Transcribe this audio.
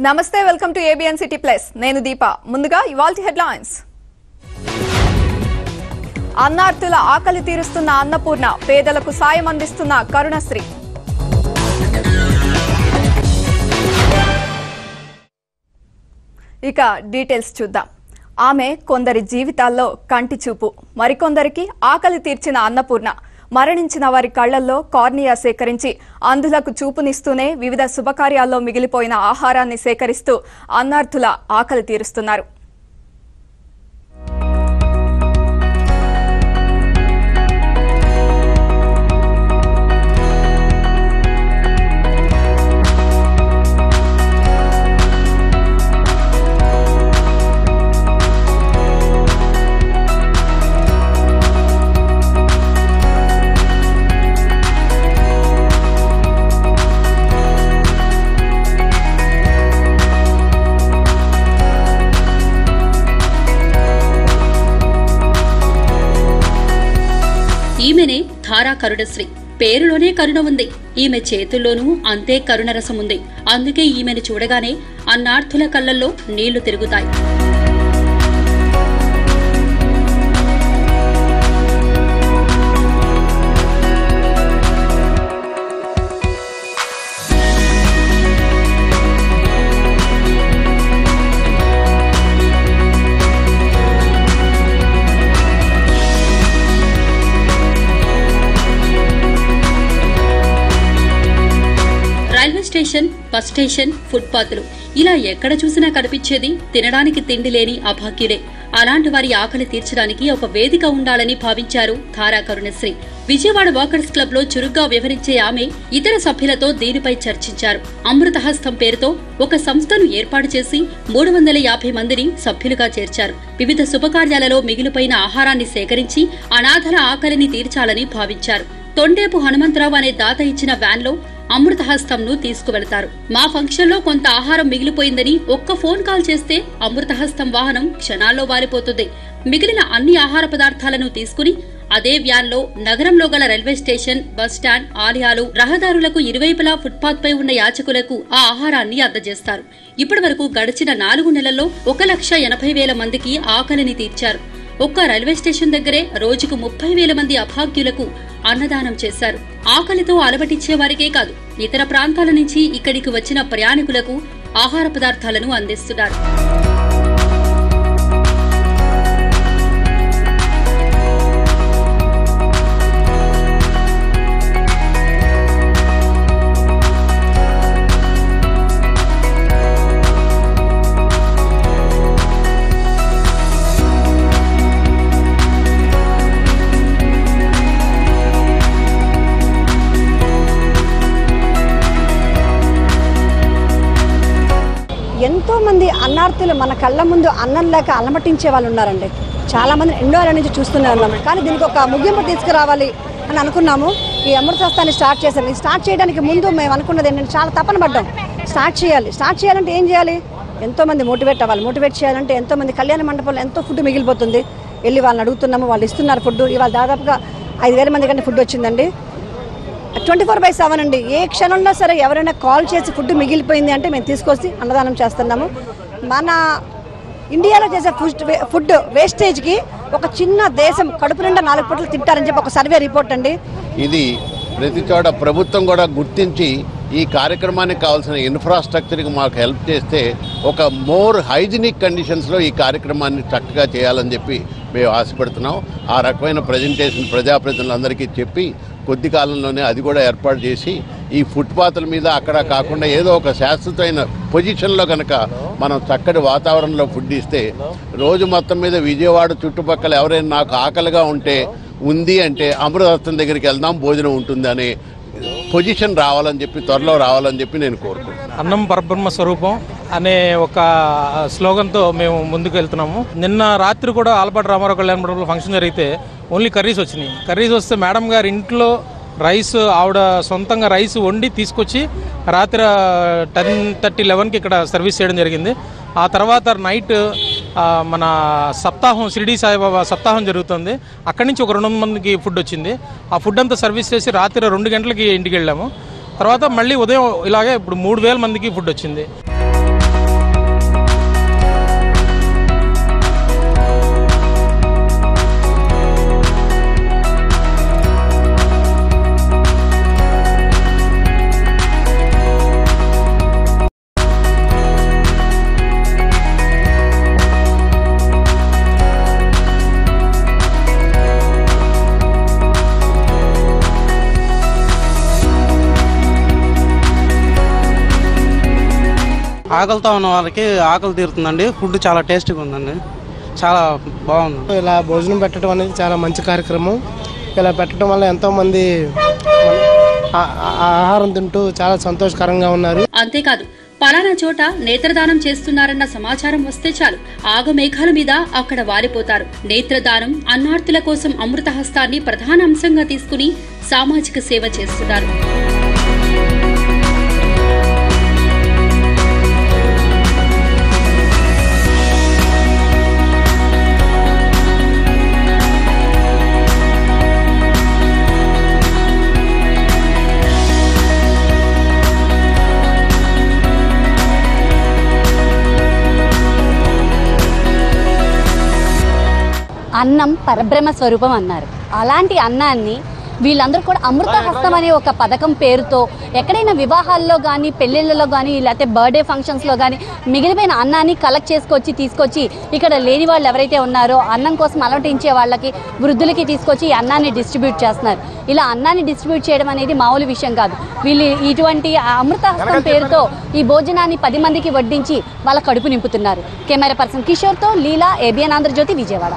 నమస్తే, welcome to ABN city plus. నేను దీప. ముందుగా ఇవాల్టి హెడ్లైన్స్. అన్నార్తుల ఆకలి తీరుస్తున్న అన్నపూర్ణ, పేదలకు సాయం అందిస్తున్న కరుణశ్రీ. ఇక డీటెయిల్స్ చూద్దాం. ఆమె కొందరి జీవితాల్లో కంటి చూపు, మరికొందరికి ఆకలి తీర్చిన అన్నపూర్ణ. మరణించిన వారి కళ్లల్లో కార్నియా సేకరించి అంధులకు చూపునిస్తూనే వివిధ శుభకార్యాల్లో మిగిలిపోయిన ఆహారాన్ని సేకరిస్తూ అన్నార్తుల ఆకలి తీరుస్తున్నారు. ఈమెనే ధారా కరుణశ్రీ. పేరులోనే కరుణ ఉంది, ఈమె చేతుల్లోనూ అంతే కరుణరసం ఉంది. అందుకే ఈమెను చూడగానే అన్నార్థుల కళ్లల్లో నీళ్లు తిరుగుతాయి. రైల్వే స్టేషన్, బస్ స్టేషన్, ఫుట్పాత్లు ఇలా ఎక్కడ చూసినా కనిపించేది తినడానికి తిండి లేని అభాగ్యులే. అలాంటి వారి ఆకలి తీర్చడానికి ఒక వేదిక ఉండాలని భావించారు ధారా కరుణశ్రీ. విజయవాడ వాకర్స్ క్లబ్ లో చురుగ్గా వ్యవహరించే ఆమె ఇతర సభ్యులతో దీనిపై చర్చించారు. అమృతహస్తం పేరుతో ఒక సంస్థను ఏర్పాటు చేసి 350 మందిని సభ్యులుగా చేర్చారు. వివిధ శుభకార్యాలలో మిగిలిపోయిన ఆహారాన్ని సేకరించి అనాథల ఆకలిని తీర్చాలని భావించారు. తొండేపు హనుమంతరావు అనే దాత ఇచ్చిన వ్యాన్ లో అమృతహస్తంను తీసుకువెళతారు. మా ఫంక్షన్ లో కొంత ఆహారం మిగిలిపోయిందని ఒక్క ఫోన్ కాల్ చేస్తే అమృతహస్తం వాహనం క్షణాల్లో వాలిపోతుంది. మిగిలిన అన్ని ఆహార పదార్థాలను తీసుకుని అదే వ్యాన్ లో నగరంలో గల రైల్వే స్టేషన్, బస్ స్టాండ్, ఆలయాలు, రహదారులకు ఇరువైపులా ఫుట్పాత్ పై ఉన్న యాచకులకు ఆ ఆహారాన్ని అందజేస్తారు. ఇప్పటి వరకు గడిచిన 4 నెలల్లో 1,80,000 మందికి ఆకలిని తీర్చారు. ఒక్క రైల్వే స్టేషన్ దగ్గరే రోజుకు 30,000 మంది అభాగ్యులకు అన్నదానం చేశారు. ఆకలితో అలవటిచ్చే వారికే కాదు, ఇతర ప్రాంతాల నుంచి ఇక్కడికి వచ్చిన ప్రయాణికులకు ఆహార పదార్థాలను అందిస్తున్నారు. ఎంతో మంది అన్నార్తులు మన కళ్ళ ముందు అన్నం లేక అలమటించే వాళ్ళు ఉన్నారండి. చాలామంది ఎన్నో ఏళ్ళ నుంచి చూస్తూనే ఉన్నాము. కానీ దీనికి ఒక ముగింపు తీసుకురావాలి అని అనుకున్నాము. ఈ అమృతహస్తాన్ని స్టార్ట్ చేశాము. స్టార్ట్ చేయడానికి ముందు మేము అనుకున్నది ఏంటంటే, చాలా తపన పడ్డాం. స్టార్ట్ చేయాలంటే ఏం చేయాలి? ఎంతోమంది మోటివేట్ అవ్వాలి. మోటివేట్ చేయాలంటే ఎంతోమంది కళ్యాణ మండపంలో ఎంతో ఫుడ్ మిగిలిపోతుంది. వెళ్ళి వాళ్ళని అడుగుతున్నాము, వాళ్ళు ఇస్తున్నారు ఫుడ్. ఇవాళ దాదాపుగా 5,000 మంది కంటే ఫుడ్ వచ్చిందండి. 24/7 అండి. ఏ క్షణంలో సరే ఎవరైనా కాల్ చేసి ఫుడ్ మిగిలిపోయింది అంటే మేము తీసుకొచ్చి అన్నదానం చేస్తున్నాము. మన ఇండియాలో చేసే ఫుడ్ వేస్టేజ్కి ఒక చిన్న దేశం కడుపు నిండా 4 పూటలు తింటారని చెప్పి ఒక సర్వే రిపోర్ట్ అండి. ఇది ప్రతి చోట ప్రభుత్వం కూడా గుర్తించి ఈ కార్యక్రమానికి కావాల్సిన ఇన్ఫ్రాస్ట్రక్చర్కి మాకు హెల్ప్ చేస్తే ఒక మోర్ హైజీనిక్ కండిషన్స్లో ఈ కార్యక్రమాన్ని చక్కగా చేయాలని చెప్పి మేము ఆశపడుతున్నాం. ఆ రకమైన ప్రజెంటేషన్ ప్రజాప్రతినిధులందరికీ చెప్పి కొద్ది కాలంలోనే అది కూడా ఏర్పాటు చేసి ఈ ఫుట్పాత్ల మీద అక్కడ కాకుండా ఏదో ఒక శాశ్వతమైన పొజిషన్లో కనుక మనం చక్కటి వాతావరణంలో ఫుడ్ ఇస్తే రోజు మొత్తం మీద విజయవాడ చుట్టుపక్కల ఎవరైనా నాకు ఆకలిగా ఉంది అంటే అమృతహస్తం దగ్గరికి వెళ్దాం, భోజనం ఉంటుంది అనే పొజిషన్ రావాలని చెప్పి, త్వరలో రావాలని చెప్పి నేను కోరుకుంటున్నాను. అన్నం పరబ్రహ్మ స్వరూపం అనే ఒక స్లోగన్తో మేము ముందుకు వెళ్తున్నాము. నిన్న రాత్రి కూడా ఆలపాటి రామారావు కళ్యాణ మండపంలో ఫంక్షన్ జరిగితే ఓన్లీ కర్రీస్ వచ్చినాయి. కర్రీస్ వస్తే మేడం గారి ఇంట్లో రైస్ ఆవిడ సొంతంగా రైస్ వండి తీసుకొచ్చి రాత్రి 10:30, 11కి ఇక్కడ సర్వీస్ చేయడం జరిగింది. ఆ తర్వాత నైట్ మన సప్తాహం షిరిడి సాయిబాబా సప్తాహం జరుగుతుంది. అక్కడి నుంచి ఒక 200 మందికి ఫుడ్ వచ్చింది. ఆ ఫుడ్ అంతా సర్వీస్ చేసి రాత్రి 2 గంటలకి ఇంటికి వెళ్ళాము. తర్వాత మళ్ళీ ఉదయం ఇలాగే ఇప్పుడు 3000 మందికి ఫుడ్ వచ్చింది. ఆకలితో ఉన్న వాళ్ళకి ఆకలి తీరుతుందండి. ఫుడ్ చాలా టేస్టీగా ఉందండి, చాలా బాగుంది. ఇలా భోజనం పెట్టడం అనేది చాలా మంచి కార్యక్రమం. ఇలా పెట్టడం వల్ల ఎంతోమంది ఆహారం తింటూ చాలా సంతోషకరంగా ఉన్నారు. అంతేకాదు పలానా చోట నేత్రదానం చేస్తున్నారన్న సమాచారం వస్తే చాలు ఆగమేఘాల మీద అక్కడ వారిపోతారు. నేత్రదానం అన్నార్తుల కోసం అమృత హస్తాన్ని ప్రధాన అంశంగా తీసుకుని సామాజిక సేవ చేస్తున్నారు. అన్నం పరబ్రహ్మ స్వరూపం అన్నారు. అలాంటి అన్నాన్ని వీళ్ళందరూ కూడా అమృత హస్తం అనే ఒక పథకం పేరుతో ఎక్కడైనా వివాహాల్లో కానీ పెళ్ళిళ్ళలో కానీ లేకపోతే బర్త్డే ఫంక్షన్స్లో కానీ మిగిలిపోయిన అన్నాన్ని కలెక్ట్ తీసుకొచ్చి ఇక్కడ లేని వాళ్ళు ఎవరైతే ఉన్నారో అన్నం కోసం అలవటించే వాళ్ళకి వృద్ధులకి తీసుకొచ్చి ఈ అన్నాన్ని డిస్ట్రిబ్యూట్ చేస్తున్నారు. ఇలా అన్నాన్ని డిస్ట్రిబ్యూట్ చేయడం అనేది మామూలు విషయం కాదు. వీళ్ళు ఇటువంటి అమృత హస్తం పేరుతో ఈ భోజనాన్ని 10 మందికి వడ్డించి వాళ్ళ కడుపు నింపుతున్నారు. కెమెరా పర్సన్ కిషోర్తో లీలా, ఏబిఎన్ ఆంధ్రజ్యోతి, విజయవాడ.